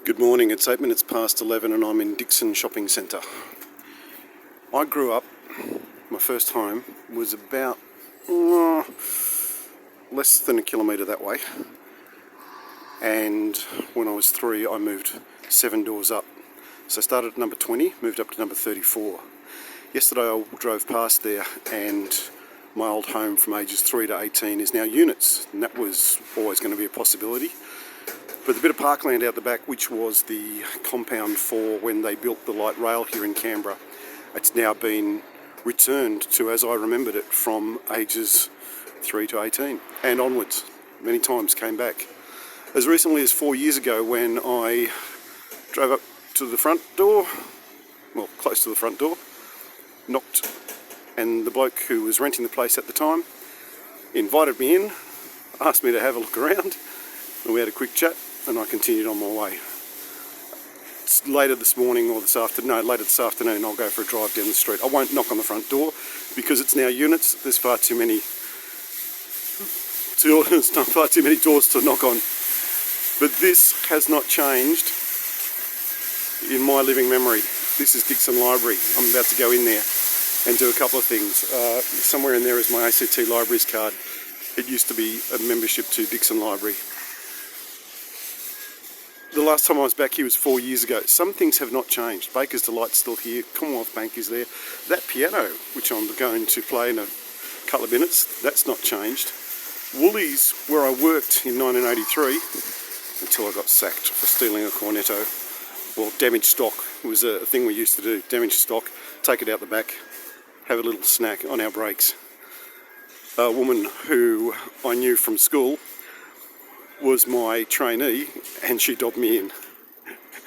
Good morning, it's 8 minutes past 11 and I'm in Dixon Shopping Centre. I grew up, my first home was about less than a kilometre that way, and when I was 3 I moved 7 doors up. So I started at number 20, moved up to number 34. Yesterday I drove past there and my old home from ages 3 to 18 is now units, and that was always going to be a possibility. But the bit of parkland out the back, which was the compound for when they built the light rail here in Canberra, it's now been returned to as I remembered it from ages 3 to 18 and onwards. Many times came back. As recently as 4 years ago when I drove up to the front door, well, close to the front door, knocked, and the bloke who was renting the place at the time invited me in, asked me to have a look around, and we had a quick chat. And I continued on my way. It's later this morning or this afternoon, later this afternoon I'll go for a drive down the street. I won't knock on the front door because it's now units. There's far too many doors to knock on. But this has not changed in my living memory. This is Dixon Library. I'm about to go in there and do a couple of things. Somewhere in there is my ACT Libraries card. It used to be a membership to Dixon Library. The last time I was back here was 4 years ago. Some things have not changed. Baker's Delight's still here. Commonwealth Bank is there. That piano, which I'm going to play in a couple of minutes, that's not changed. Woolies, where I worked in 1983, until I got sacked for stealing a cornetto. Well, damaged stock was a thing we used to do. Damaged stock, take it out the back, have a little snack on our breaks. A woman who I knew from school was my trainee and she dobbed me in,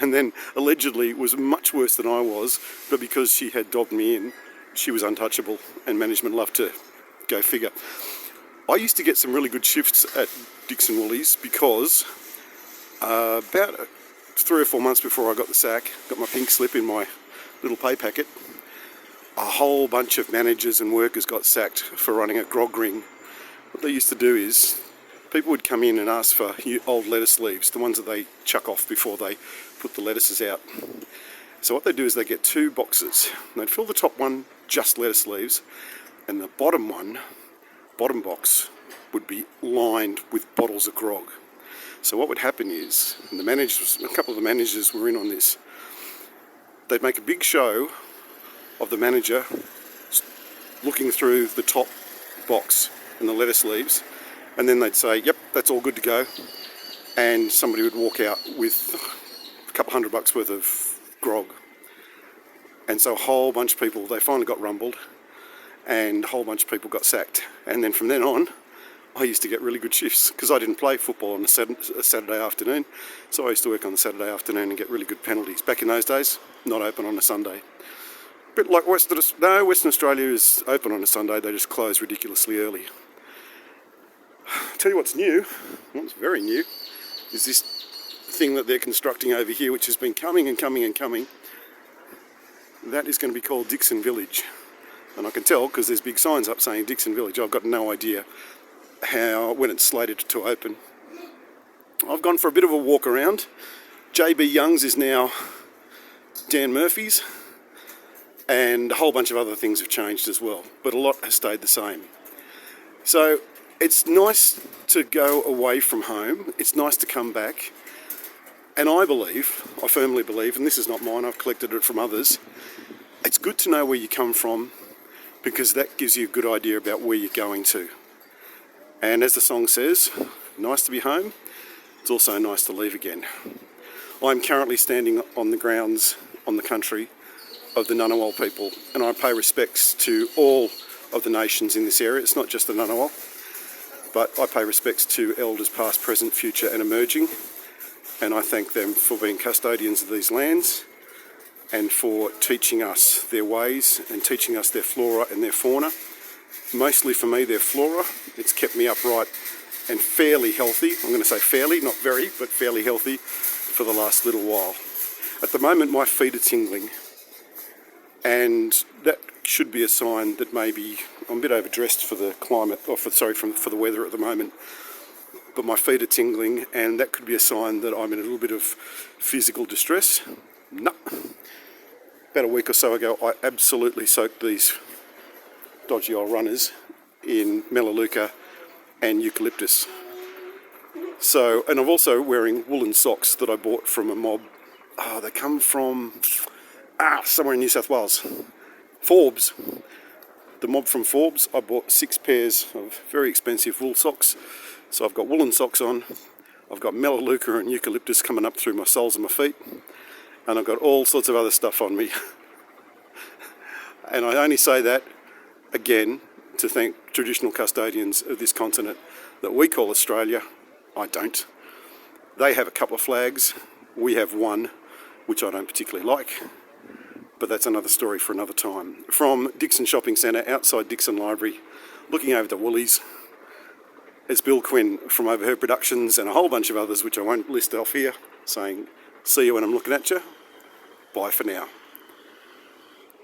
and then allegedly was much worse than I was, but because she had dobbed me in she was untouchable and management loved to go figure. I used to get some really good shifts at Dixon Woolies because about 3 or 4 months before I got the sack, got my pink slip in my little pay packet, a whole bunch of managers and workers got sacked for running a grog ring. What they used to do is people would come in and ask for old lettuce leaves, the ones that they chuck off before they put the lettuces out. So what they do is they get 2 boxes. They'd fill the top one just lettuce leaves, and the bottom box would be lined with bottles of grog. So what would happen is, and a couple of the managers were in on this, they'd make a big show of the manager looking through the top box and the lettuce leaves, and then they'd say, yep, that's all good to go. And somebody would walk out with a couple $100 worth of grog. And so a whole bunch of people, they finally got rumbled, and a whole bunch of people got sacked. And then from then on, I used to get really good shifts because I didn't play football on a Saturday afternoon. So I used to work on the Saturday afternoon and get really good penalties. Back in those days, not open on a Sunday. A bit like Western Australia is open on a Sunday, they just close ridiculously early. Tell you what's new, what's very new, is this thing that they're constructing over here, which has been coming and coming and coming. That is going to be called Dixon Village. And I can tell because there's big signs up saying Dixon Village. I've got no idea when it's slated to open. I've gone for a bit of a walk around. JB Young's is now Dan Murphy's, and a whole bunch of other things have changed as well, but a lot has stayed the same. So it's nice to go away from home. It's nice to come back. And I firmly believe, and this is not mine, I've collected it from others, it's good to know where you come from because that gives you a good idea about where you're going to. And as the song says, nice to be home, it's also nice to leave again. I'm currently standing on the grounds on the country of the Ngunnawal people, and I pay respects to all of the nations in this area. It's not just the Ngunnawal. But I pay respects to elders past, present, future and emerging, and I thank them for being custodians of these lands and for teaching us their ways and teaching us their flora and their fauna. Mostly for me, their flora. It's kept me upright and fairly healthy. I'm going to say fairly, not very, but fairly healthy for the last little while. At the moment, my feet are tingling, and that should be a sign that maybe I'm a bit overdressed for the climate, or for the weather at the moment. but my feet are tingling, and that could be a sign that I'm in a little bit of physical distress. No. About a week or so ago, I absolutely soaked these dodgy old runners in Melaleuca and eucalyptus. So, and I'm also wearing woolen socks that I bought from a mob. Oh, they come from somewhere in New South Wales. Forbes. The mob from Forbes. I bought 6 pairs of very expensive wool socks. So I've got woolen socks on. I've got Melaleuca and eucalyptus coming up through my soles of my feet. And I've got all sorts of other stuff on me. And I only say that, again, to thank traditional custodians of this continent that we call Australia. I don't. They have a couple of flags. We have one, which I don't particularly like. But that's another story for another time. From Dixon Shopping Centre, outside Dixon Library, looking over the Woolies, it's Bill Quinn from Overheard Productions and a whole bunch of others, which I won't list off here, saying, see you when I'm looking at you. Bye for now.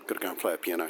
Got to go and play a piano.